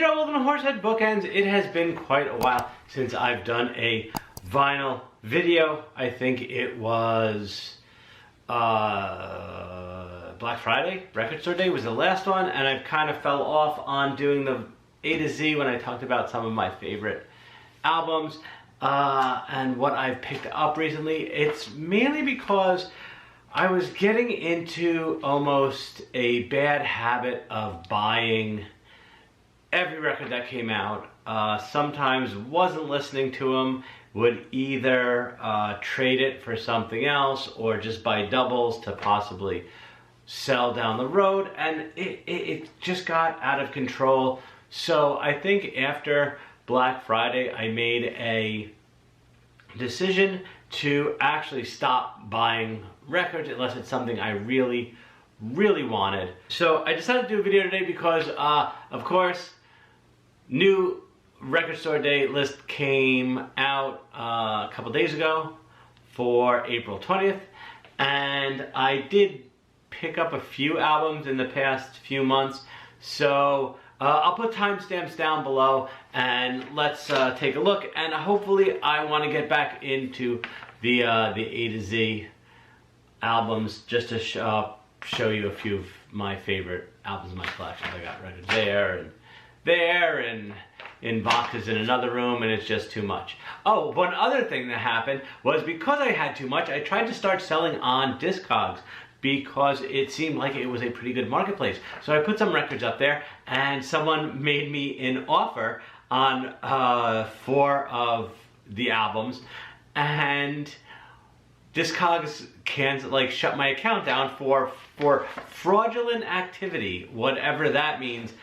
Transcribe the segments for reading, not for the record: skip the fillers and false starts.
Joe, welcome to Horsehead Bookends. It has been quite a while since I've done a vinyl video. I think it was Black Friday, Record Store Day was the last one, and I've kind of fell off on doing the A to Z when I talked about some of my favorite albums and what I've picked up recently. It's mainly because I was getting into almost a bad habit of buying every record that came out. Sometimes wasn't listening to them, would either trade it for something else or just buy doubles to possibly sell down the road, and it just got out of control. So I think after Black Friday I made a decision to actually stop buying records unless it's something I really wanted. So I decided to do a video today because of course new Record Store Day list came out a couple days ago for April 20th, and I did pick up a few albums in the past few months, so I'll put timestamps down below and let's take a look. And hopefully I want to get back into the A to Z albums just to show you a few of my favorite albums in my collection. I got records there and in boxes in another room, and it's just too much. Oh, one other thing that happened was because I had too much, I tried to start selling on Discogs because it seemed like it was a pretty good marketplace. So I put some records up there, and someone made me an offer on 4 of the albums, and Discogs shut my account down for fraudulent activity, whatever that means.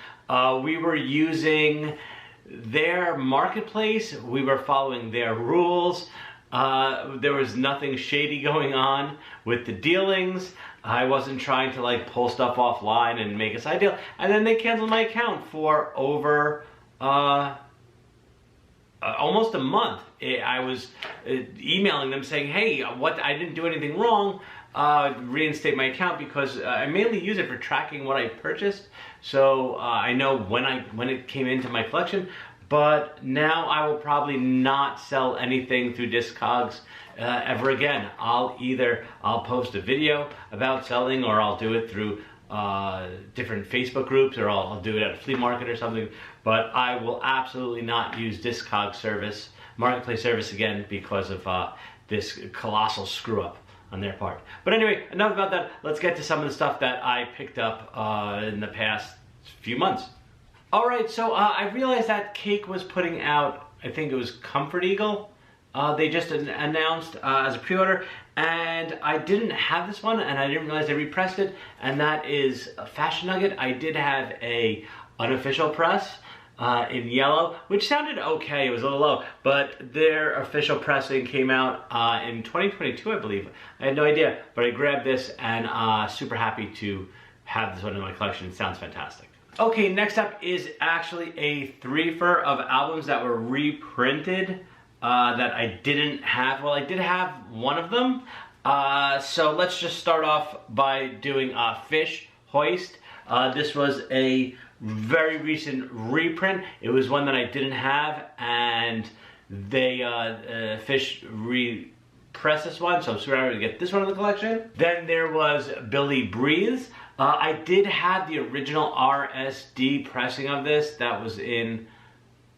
We were using their marketplace, we were following their rules, there was nothing shady going on with the dealings. I wasn't trying to pull stuff offline and make a side deal, and then they canceled my account for over almost a month. I was emailing them saying, hey, I didn't do anything wrong, reinstate my account, because I mainly use it for tracking what I purchased, so I know when it came into my collection. But now I will probably not sell anything through Discogs ever again. I'll post a video about selling, or I'll do it through different Facebook groups, or I'll do it at a flea market or something. But I will absolutely not use Discogs marketplace service again because of this colossal screw up on their part. But anyway, enough about that. Let's get to some of the stuff that I picked up in the past few months. Alright, so I realized that Cake was putting out, I think it was Comfort Eagle. They just announced as a pre-order, and I didn't have this one, and I didn't realize they repressed it, and that is a Fashion Nugget. I did have a unofficial press in yellow, which sounded okay. It was a little low, but their official pressing came out in 2022, I believe. I had no idea, but I grabbed this, and super happy to have this one in my collection. It sounds fantastic. Okay, next up is actually a threefer of albums that were reprinted that I didn't have. Well, I did have one of them. So let's just start off by doing Fish Hoist. This was a very recent reprint. It was one that I didn't have, and they Fish repressed this one, so I'm super happy to get this one in the collection. Then there was Billy Breathes. I did have the original RSD pressing of this. That was in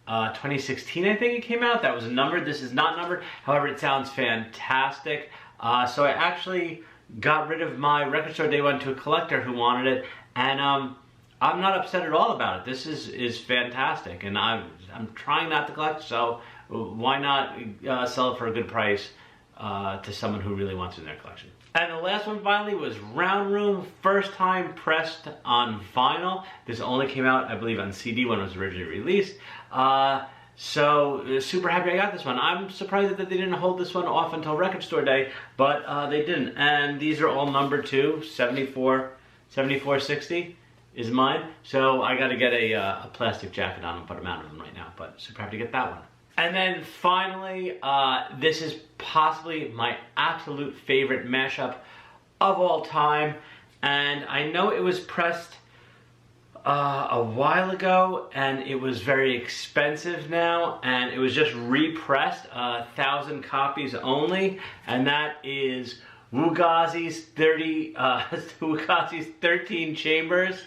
2016, I think it came out. That was numbered. This is not numbered. However, it sounds fantastic. So I actually got rid of my Record Store Day one to a collector who wanted it, and I'm not upset at all about it. This is fantastic, and I'm trying not to collect, so why not sell it for a good price to someone who really wants it in their collection. And the last one finally was Round Room, first time pressed on vinyl. This only came out, I believe, on CD when it was originally released. So super happy I got this one. I'm surprised that they didn't hold this one off until Record Store Day, but they didn't. And these are all numbered too. 7460 is mine. So I got to get a plastic jacket on them, but I'm out of them right now. But super happy to get that one. And then finally, this is possibly my absolute favorite mashup of all time. And I know it was pressed a while ago, and it was very expensive now, and it was just repressed, 1,000 copies only, and that is Fugazi's 13 Chambers,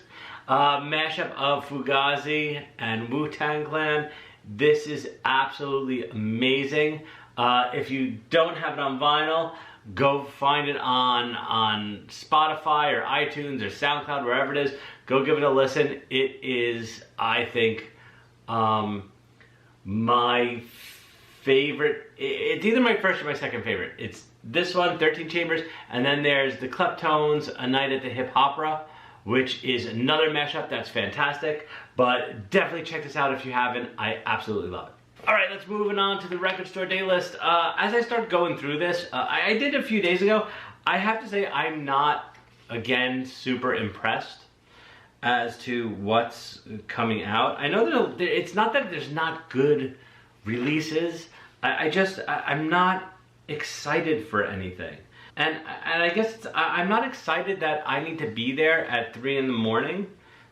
mashup of Fugazi and Wu-Tang Clan. This is absolutely amazing. If you don't have it on vinyl, go find it on Spotify or iTunes or SoundCloud, wherever it is. Go give it a listen. It is, I think, my favorite. It's either my first or my second favorite. It's this one, 13 Chambers, and then there's the Kleptones, A Night at the Hip Hopera, which is another mashup that's fantastic. But definitely check this out if you haven't. I absolutely love it. All right, let's move on to the record store day list. As I start going through this, I did a few days ago. I have to say I'm not, again, super impressed as to what's coming out. I know that it's not that there's not good releases. I'm not excited for anything. And I guess I'm not excited that I need to be there at 3 in the morning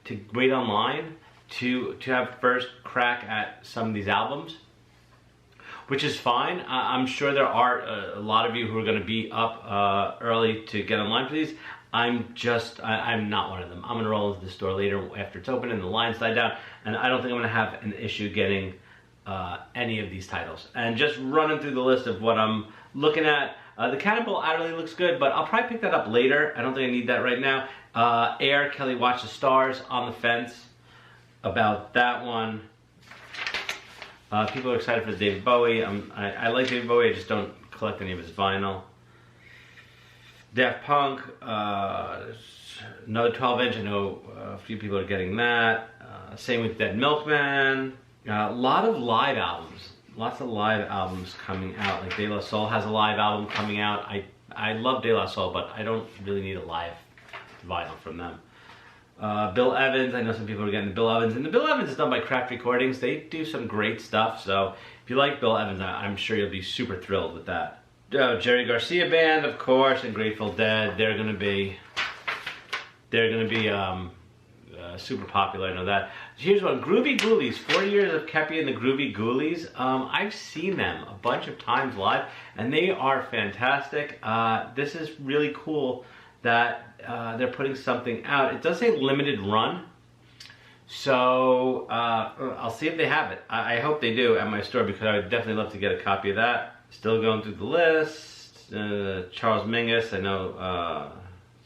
to wait online to have first crack at some of these albums, which is fine. I'm sure there are a lot of you who are going to be up early to get online for these. I'm not one of them. I'm going to roll into the store later after it's open and the lines die down, and I don't think I'm going to have an issue getting any of these titles. And just running through the list of what I'm looking at, the Cannonball Adderley looks good, but I'll probably pick that up later. I don't think I need that right now. Air, Kelly Watch the Stars, on the fence about that one. People are excited for David Bowie. I like David Bowie, I just don't collect any of his vinyl. Daft Punk, another 12-inch. I know a few people are getting that. Same with Dead Milkman. A lot of live albums. Lots of live albums coming out. Like De La Soul has a live album coming out. I love De La Soul, but I don't really need a live vinyl from them. Bill Evans, I know some people are getting the Bill Evans, and the Bill Evans is done by Craft Recordings. They do some great stuff, so if you like Bill Evans, I'm sure you'll be super thrilled with that. Jerry Garcia Band, of course, and Grateful Dead. They're gonna be super popular, I know that. Here's one, Groovy Ghoulies, 40 years of Kepi and the Groovy Ghoulies. I've seen them a bunch of times live, and they are fantastic. This is really cool that they're putting something out. It does say limited run, so I'll see if they have it. I hope they do at my store, because I would definitely love to get a copy of that. Still going through the list. Charles Mingus, I know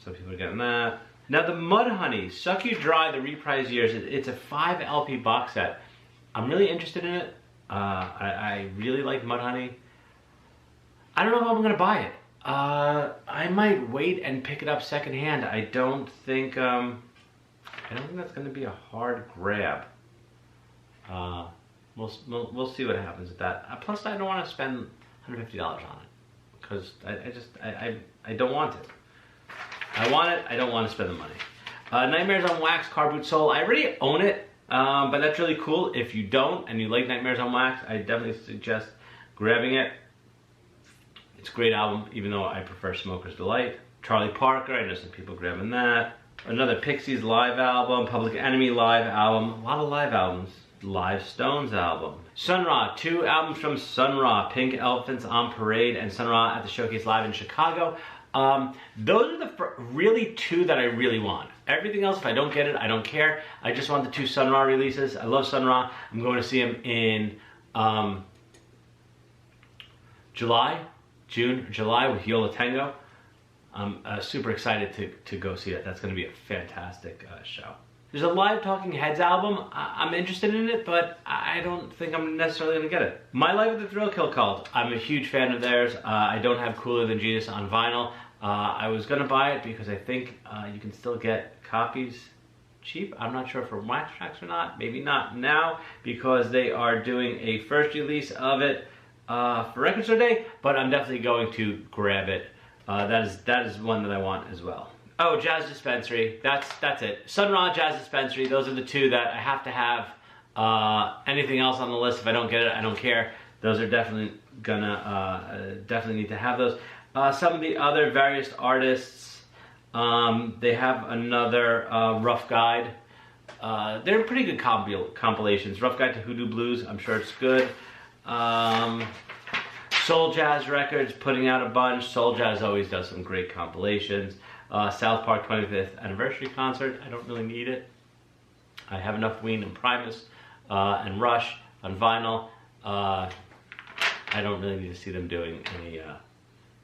some people are getting that. Now the Mudhoney, Suck You Dry, the Reprise Years. It's a 5 LP box set. I'm really interested in it. I really like Mudhoney. I don't know if I'm gonna buy it. I might wait and pick it up secondhand. I don't think that's gonna be a hard grab. We'll see what happens with that. Plus, I don't want to spend $150 on it, because I don't want it. I want it, I don't want to spend the money. Nightmares on Wax, Car Boot Soul. I already own it, but that's really cool. If you don't and you like Nightmares on Wax, I definitely suggest grabbing it. It's a great album, even though I prefer Smoker's Delight. Charlie Parker, I know some people grabbing that. Another Pixies live album, Public Enemy live album. A lot of live albums. Live Stones album. Sun Ra, 2 albums from Sun Ra, Pink Elephants on Parade and Sun Ra at the Showcase Live in Chicago. Those are the really 2 that I really want. Everything else, if I don't get it, I don't care. I just want the 2 Sun Ra releases. I love Sun Ra. I'm going to see him in June or July with Yola Tango. I'm super excited to go see it. That's going to be a fantastic show. There's a live Talking Heads album. I'm interested in it, but I don't think I'm necessarily going to get it. My Life with the Thrill Kill Cult. I'm a huge fan of theirs. I don't have Cooler Than Jesus on vinyl. I was going to buy it because I think you can still get copies cheap. I'm not sure for Wax Tracks or not. Maybe not now, because they are doing a first release of it for Record Store Day, but I'm definitely going to grab it. That is one that I want as well. Oh, Jazz Dispensary, that's it. Sun Ra, Jazz Dispensary, those are the 2 that I have to have. Anything else on the list, if I don't get it, I don't care. Those are definitely gonna, definitely need to have those. Some of the other various artists, they have another Rough Guide they're pretty good compilations. Rough Guide to Hoodoo Blues, I'm sure it's good. Soul Jazz Records putting out a bunch. Soul Jazz always does some great compilations. South Park 25th Anniversary Concert, I don't really need it. I have enough Ween and Primus and Rush on vinyl. I don't really need to see them doing any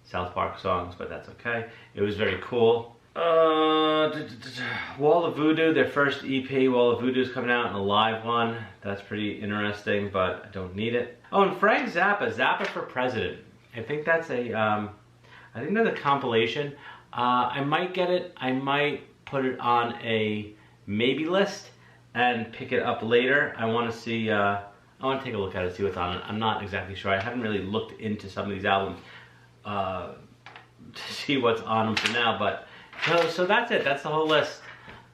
South Park songs, but that's okay. It was very cool. Wall of Voodoo, their first EP, Wall of Voodoo, is coming out in a live one. That's pretty interesting, but I don't need it. Oh, and Frank Zappa, Zappa for President. I think that's a, I think that's a compilation. I might get it. I might put it on a maybe list and pick it up later. I want to see, I want to take a look at it, see what's on it. I'm not exactly sure. I haven't really looked into some of these albums to see what's on them for now, but so that's it. That's the whole list.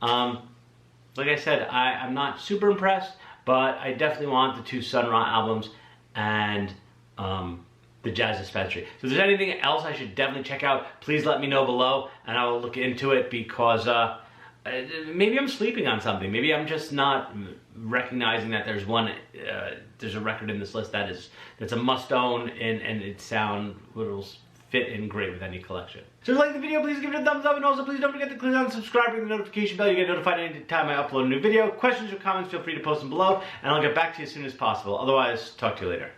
Like I said, I'm not super impressed, but I definitely want the 2 Sun Ra albums and the Jazz Dispensary. So if there's anything else I should definitely check out, please let me know below, and I will look into it, because maybe I'm sleeping on something. Maybe I'm just not recognizing that there's there's a record in this list that's a must-own, and it'll fit in great with any collection. So if you like the video, please give it a thumbs up, and also please don't forget to click on the subscribe and the notification bell. You get notified anytime I upload a new video. Questions or comments, feel free to post them below, and I'll get back to you as soon as possible. Otherwise, talk to you later.